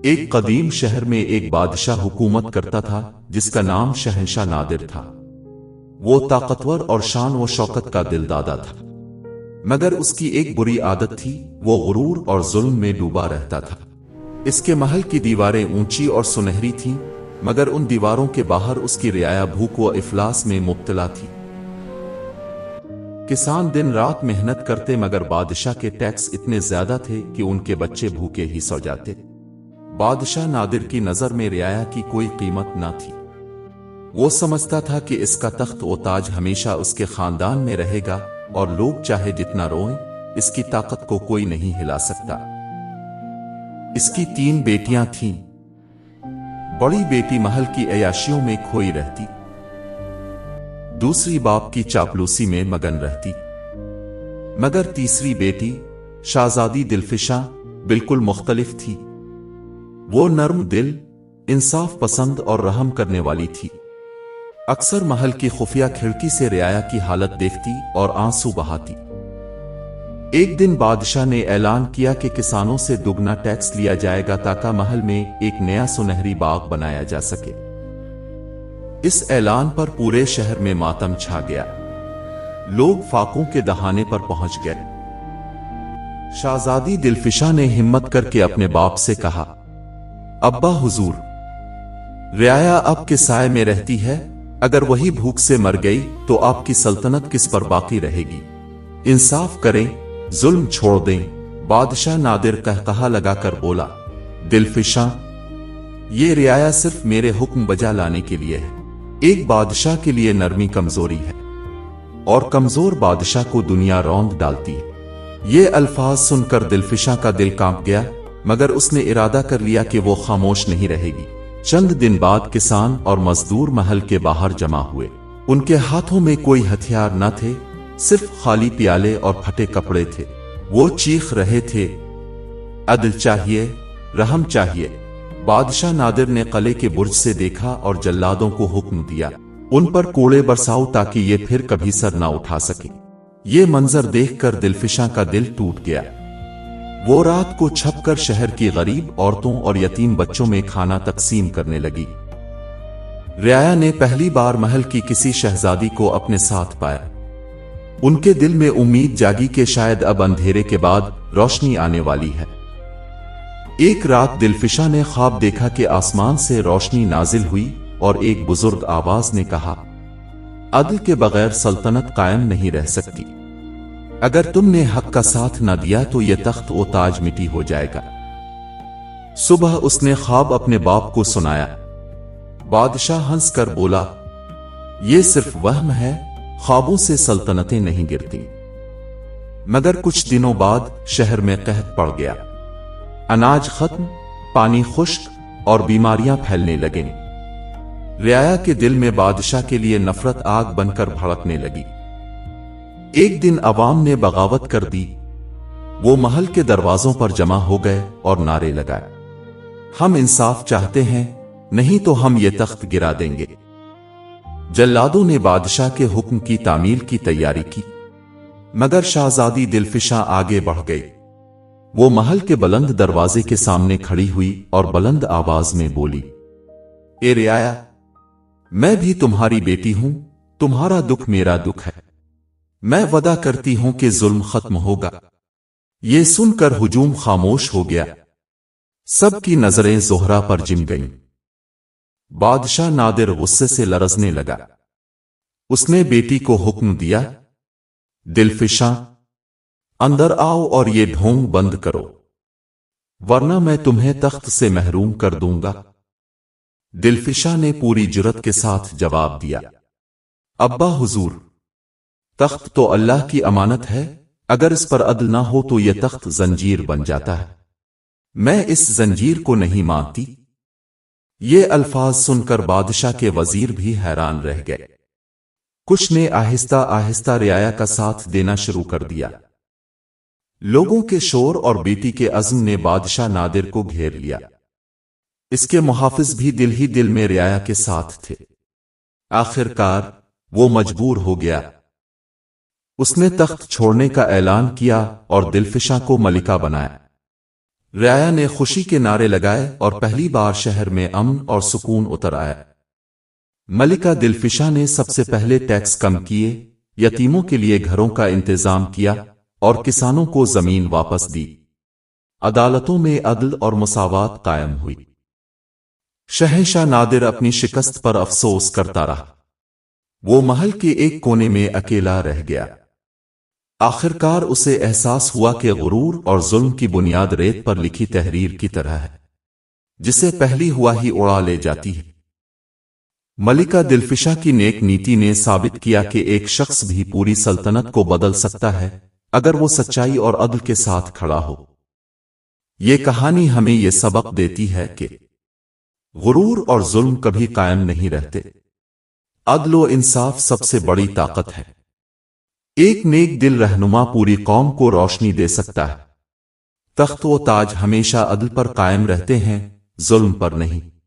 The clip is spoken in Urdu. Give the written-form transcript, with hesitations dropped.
ایک قدیم شہر میں ایک بادشاہ حکومت کرتا تھا جس کا نام شہنشاہ نادر تھا۔ وہ طاقتور اور شان و شوکت کا دل دادا تھا، مگر اس کی ایک بری عادت تھی، وہ غرور اور ظلم میں ڈوبا رہتا تھا۔ اس کے محل کی دیواریں اونچی اور سنہری تھیں، مگر ان دیواروں کے باہر اس کی رعایا بھوک و افلاس میں مبتلا تھی۔ کسان دن رات محنت کرتے، مگر بادشاہ کے ٹیکس اتنے زیادہ تھے کہ ان کے بچے بھوکے ہی سو جاتے۔ بادشاہ نادر کی نظر میں رعایا کی کوئی قیمت نہ تھی۔ وہ سمجھتا تھا کہ اس کا تخت و تاج ہمیشہ اس کے خاندان میں رہے گا، اور لوگ چاہے جتنا روئیں، اس کی طاقت کو کوئی نہیں ہلا سکتا۔ اس کی 3 بیٹیاں تھیں۔ بڑی بیٹی محل کی عیاشیوں میں کھوئی رہتی، دوسری باپ کی چاپلوسی میں مگن رہتی، مگر تیسری بیٹی شہزادی دلفشاں بالکل مختلف تھی۔ وہ نرم دل، انصاف پسند اور رحم کرنے والی تھی۔ اکثر محل کی خفیہ کھڑکی سے رعایا کی حالت دیکھتی اور آنسو بہاتی۔ ایک دن بادشاہ نے اعلان کیا کہ کسانوں سے دگنا ٹیکس لیا جائے گا تاکہ محل میں ایک نیا سنہری باغ بنایا جا سکے۔ اس اعلان پر پورے شہر میں ماتم چھا گیا، لوگ فاقوں کے دہانے پر پہنچ گئے۔ شہزادی دلفشاں نے ہمت کر کے اپنے باپ سے کہا، ابا حضور، رعایا اب کے سائے میں رہتی ہے، اگر وہی بھوک سے مر گئی تو آپ کی سلطنت کس پر باقی رہے گی؟ انصاف کریں، ظلم چھوڑ دیں۔ بادشاہ نادر قہقہا لگا کر بولا، دلفشاں، یہ رعایا صرف میرے حکم بجا لانے کے لیے ہے۔ ایک بادشاہ کے لیے نرمی کمزوری ہے، اور کمزور بادشاہ کو دنیا روند ڈالتی ہے۔ یہ الفاظ سن کر دلفشاں کا دل کانپ گیا، مگر اس نے ارادہ کر لیا کہ وہ خاموش نہیں رہے گی۔ چند دن بعد کسان اور مزدور محل کے باہر جمع ہوئے۔ ان کے ہاتھوں میں کوئی ہتھیار نہ تھے، صرف خالی پیالے اور پھٹے کپڑے تھے۔ وہ چیخ رہے تھے، عدل چاہیے، رحم چاہیے۔ بادشاہ نادر نے قلعے کے برج سے دیکھا اور جلادوں کو حکم دیا، ان پر کوڑے برساؤ تاکہ یہ پھر کبھی سر نہ اٹھا سکے۔ یہ منظر دیکھ کر دلفشاں کا دل ٹوٹ گیا۔ وہ رات کو چھپ کر شہر کی غریب عورتوں اور یتیم بچوں میں کھانا تقسیم کرنے لگی۔ رعایا نے پہلی بار محل کی کسی شہزادی کو اپنے ساتھ پایا۔ ان کے دل میں امید جاگی کہ شاید اب اندھیرے کے بعد روشنی آنے والی ہے۔ ایک رات دلفشاں نے خواب دیکھا کہ آسمان سے روشنی نازل ہوئی اور ایک بزرگ آواز نے کہا، عدل کے بغیر سلطنت قائم نہیں رہ سکتی۔ اگر تم نے حق کا ساتھ نہ دیا تو یہ تخت و تاج مٹی ہو جائے گا۔ صبح اس نے خواب اپنے باپ کو سنایا۔ بادشاہ ہنس کر بولا، یہ صرف وہم ہے، خوابوں سے سلطنتیں نہیں گرتی۔ مگر کچھ دنوں بعد شہر میں قحط پڑ گیا۔ اناج ختم، پانی خشک اور بیماریاں پھیلنے لگیں۔ رعایا کے دل میں بادشاہ کے لیے نفرت آگ بن کر بھڑکنے لگی۔ ایک دن عوام نے بغاوت کر دی۔ وہ محل کے دروازوں پر جمع ہو گئے اور نعرے لگائے، ہم انصاف چاہتے ہیں، نہیں تو ہم یہ تخت گرا دیں گے۔ جلادوں نے بادشاہ کے حکم کی تعمیل کی تیاری کی، مگر شہزادی دلفشاں آگے بڑھ گئی۔ وہ محل کے بلند دروازے کے سامنے کھڑی ہوئی اور بلند آواز میں بولی، اے رعایا، میں بھی تمہاری بیٹی ہوں، تمہارا دکھ میرا دکھ ہے۔ میں وعدہ کرتی ہوں کہ ظلم ختم ہوگا۔ یہ سن کر ہجوم خاموش ہو گیا، سب کی نظریں زہرہ پر جم گئیں۔ بادشاہ نادر غصے سے لرزنے لگا۔ اس نے بیٹی کو حکم دیا، دلفشاں، اندر آؤ اور یہ ڈھونگ بند کرو، ورنہ میں تمہیں تخت سے محروم کر دوں گا۔ دلفشاں نے پوری جرات کے ساتھ جواب دیا، ابا حضور، تخت تو اللہ کی امانت ہے، اگر اس پر عدل نہ ہو تو یہ تخت زنجیر بن جاتا ہے۔ میں اس زنجیر کو نہیں مانتی۔ یہ الفاظ سن کر بادشاہ کے وزیر بھی حیران رہ گئے۔ کچھ نے آہستہ آہستہ رعایا کا ساتھ دینا شروع کر دیا۔ لوگوں کے شور اور بیٹی کے عزم نے بادشاہ نادر کو گھیر لیا۔ اس کے محافظ بھی دل ہی دل میں رعایا کے ساتھ تھے۔ آخر کار وہ مجبور ہو گیا۔ اس نے تخت چھوڑنے کا اعلان کیا اور دلفشاں کو ملکہ بنایا۔ رعایا نے خوشی کے نعرے لگائے اور پہلی بار شہر میں امن اور سکون اتر آیا۔ ملکہ دلفشاں نے سب سے پہلے ٹیکس کم کیے، یتیموں کے لیے گھروں کا انتظام کیا اور کسانوں کو زمین واپس دی۔ عدالتوں میں عدل اور مساوات قائم ہوئی۔ شہنشاہ نادر اپنی شکست پر افسوس کرتا رہا۔ وہ محل کے ایک کونے میں اکیلا رہ گیا۔ آخرکار اسے احساس ہوا کہ غرور اور ظلم کی بنیاد ریت پر لکھی تحریر کی طرح ہے، جسے پہلی ہوا ہی اڑا لے جاتی ہے۔ ملکہ دلفشاں کی نیک نیتی نے ثابت کیا کہ ایک شخص بھی پوری سلطنت کو بدل سکتا ہے اگر وہ سچائی اور عدل کے ساتھ کھڑا ہو۔ یہ کہانی ہمیں یہ سبق دیتی ہے کہ غرور اور ظلم کبھی قائم نہیں رہتے۔ عدل و انصاف سب سے بڑی طاقت ہے۔ ایک نیک دل رہنما پوری قوم کو روشنی دے سکتا ہے۔ تخت و تاج ہمیشہ عدل پر قائم رہتے ہیں، ظلم پر نہیں۔